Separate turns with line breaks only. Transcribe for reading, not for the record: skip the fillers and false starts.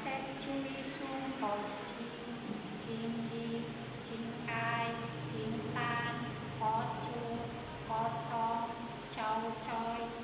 xét chui su cầu chim đi chim ai chim tan có chu có to châu choi